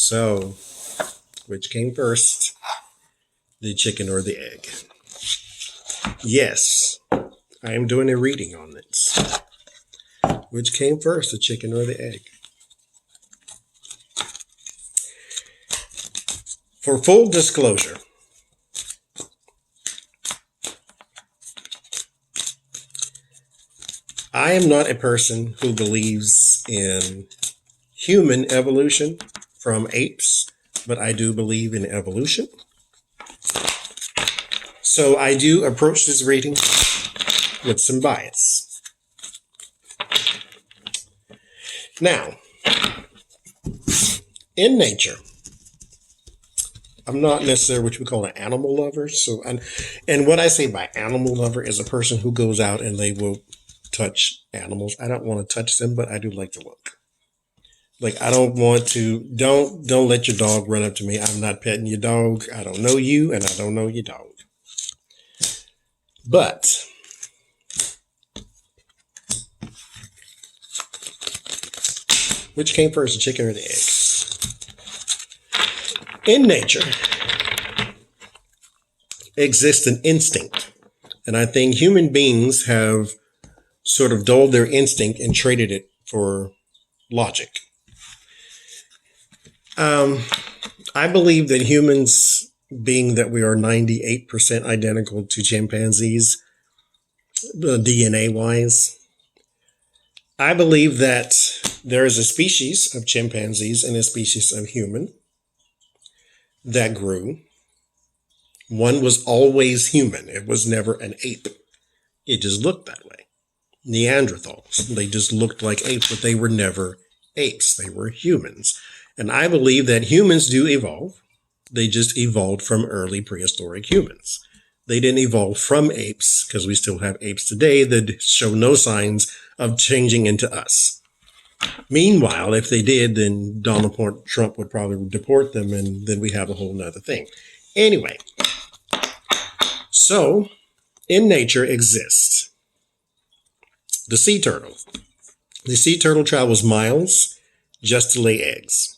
So, which came first, the chicken or the egg? Yes, I am doing a reading on this. Which came first, the chicken or the egg? For full disclosure, I am not a person who believes in human evolution from apes, but I do believe in evolution. So I do approach this reading with some bias. Now, in nature, I'm not necessarily what you would call an animal lover. So, and what I say by animal lover is a person who goes out and they will touch animals. I don't want to touch them, but I do like to look. Like, I don't want to, don't let your dog run up to me. I'm not petting your dog. I don't know you and I don't know your dog. But which came first, the chicken or the egg? In nature exists an instinct. And I think human beings have sort of dulled their instinct and traded it for logic. I believe that humans, being that we are 98% identical to chimpanzees, DNA-wise, I believe that there is a species of chimpanzees and a species of human that grew. One was always human. It was never an ape. It just looked that way. Neanderthals, they just looked like apes, but they were never apes. They were humans. And I believe that humans do evolve. They just evolved from early prehistoric humans. They didn't evolve from apes, because we still have apes today that show no signs of changing into us. Meanwhile, if they did, then Donald Trump would probably deport them, and then we have a whole nother thing. Anyway, so in nature exists the sea turtle. The sea turtle travels miles just to lay eggs.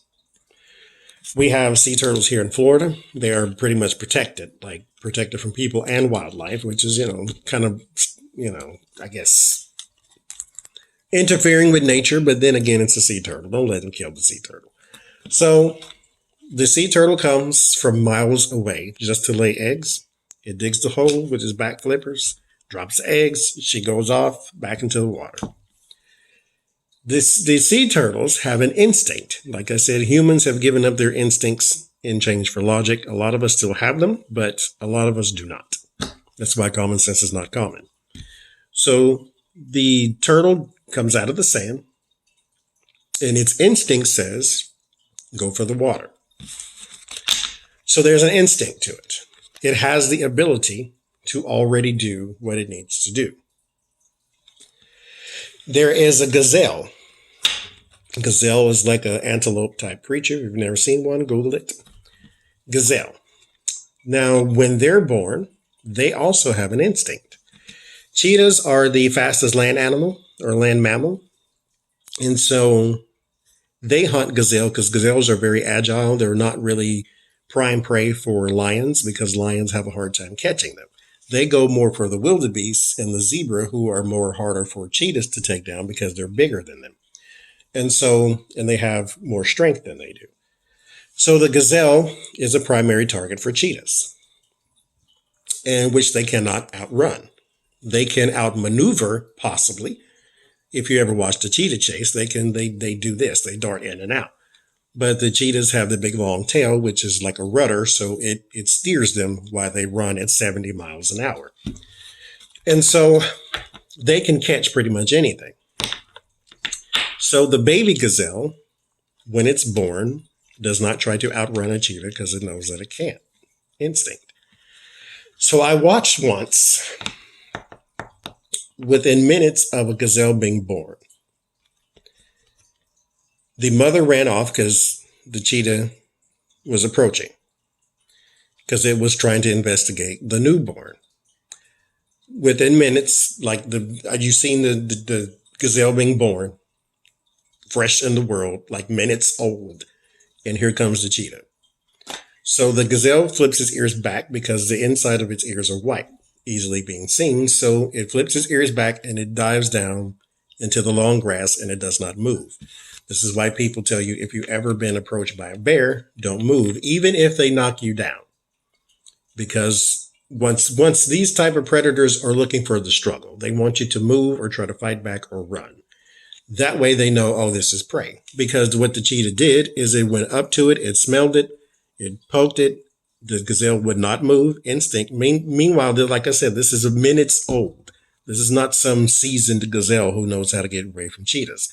We have sea turtles here in Florida. They are pretty much protected, like protected from people and wildlife, which is, kind of, I guess, interfering with nature. But then again, it's a sea turtle. Don't let them kill the sea turtle. So the sea turtle comes from miles away just to lay eggs. It digs the hole with its back flippers, drops the eggs. She goes off back into the water. The sea turtles have an instinct. Like I said, humans have given up their instincts in exchange for logic. A lot of us still have them, but a lot of us do not. That's why common sense is not common. So the turtle comes out of the sand, and its instinct says, go for the water. So there's an instinct to it. It has the ability to already do what it needs to do. There is a gazelle. Gazelle is like an antelope type creature. If you've never seen one, Google it. Gazelle. Now, when they're born, they also have an instinct. Cheetahs are the fastest land animal or land mammal. And so they hunt gazelle because gazelles are very agile. They're not really prime prey for lions because lions have a hard time catching them. They go more for the wildebeest and the zebra, who are more harder for cheetahs to take down because they're bigger than them. And they have more strength than they do. So the gazelle is a primary target for cheetahs, and which they cannot outrun. They can outmaneuver, possibly. If you ever watched a cheetah chase, they do this. They dart in and out. But the cheetahs have the big long tail, which is like a rudder, so it steers them while they run at 70 miles an hour. And so they can catch pretty much anything. So the baby gazelle, when it's born, does not try to outrun a cheetah because it knows that it can't. Instinct. So I watched once, within minutes of a gazelle being born, the mother ran off because the cheetah was approaching, because it was trying to investigate the newborn. Within minutes, like you've seen the gazelle being born, fresh in the world, like minutes old. and here comes the cheetah. So the gazelle flips its ears back because the inside of its ears are white, easily being seen. So it flips its ears back and it dives down into the long grass and it does not move. This is why people tell you if you've ever been approached by a bear, don't move, even if they knock you down. Because once these type of predators are looking for the struggle, they want you to move or try to fight back or run. That way they know, oh, this is prey. Because what the cheetah did is it went up to it, it smelled it, it poked it. The gazelle would not move, instinct. Meanwhile, like I said, this is minutes old. This is not some seasoned gazelle who knows how to get away from cheetahs.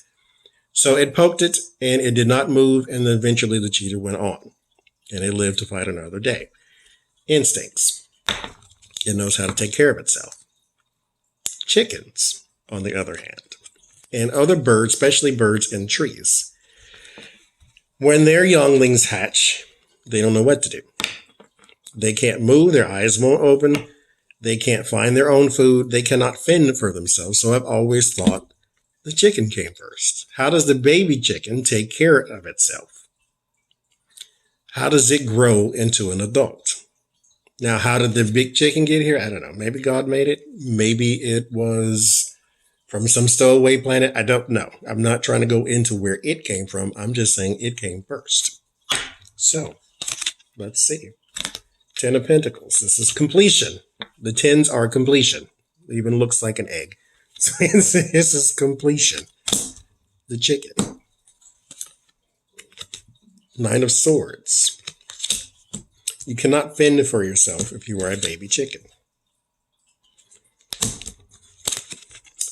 So it poked it and it did not move. And then eventually the cheetah went on and it lived to fight another day. Instincts. It knows how to take care of itself. Chickens, on the other hand, and other birds, especially birds in trees, when their younglings hatch, they don't know what to do. They can't move. Their eyes won't open. They can't find their own food. They cannot fend for themselves. So I've always thought the chicken came first. How does the baby chicken take care of itself? How does it grow into an adult? Now, how did the big chicken get here? I don't know. Maybe God made it. Maybe it was from some stowaway planet. I don't know. I'm not trying to go into where it came from. I'm just saying it came first. So let's see. 10 of Pentacles. This is completion. The 10s are completion. It even looks like an egg. So this is completion. The chicken. 9 of Swords. You cannot fend for yourself if you are a baby chicken.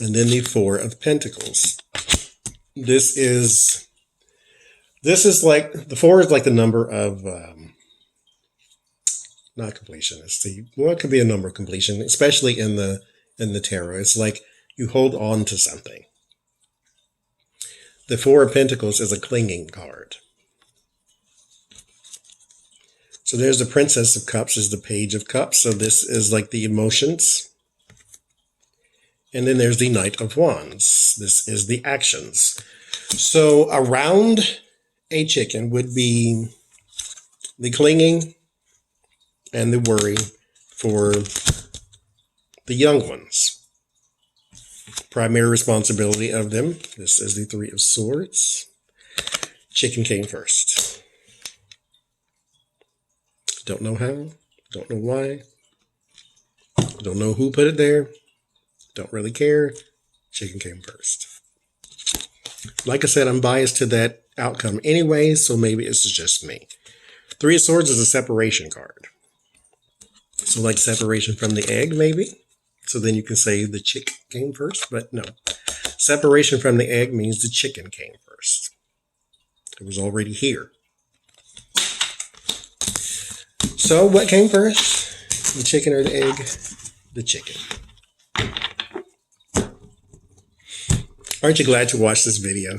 And then the 4 of Pentacles. This is like, the 4 is like the number of, not completion. Well, it could be a number of completion, especially in the tarot. It's like you hold on to something. The 4 of Pentacles is a clinging card. So there's the Princess of Cups, is the Page of Cups. So this is like the emotions. And then there's the Knight of Wands. This is the actions. So around a chicken would be the clinging and the worry for the young ones. Primary responsibility of them. This is the 3 of Swords. Chicken came first. Don't know how. Don't know why. Don't know who put it there. Don't really care. Chicken came first. Like I said, I'm biased to that outcome anyway, so maybe it's just me. 3 of Swords is a separation card. So like separation from the egg, maybe. So then you can say the chick came first, but no. Separation from the egg means the chicken came first. It was already here. So what came first? The chicken or the egg? The chicken. Aren't you glad to watch this video?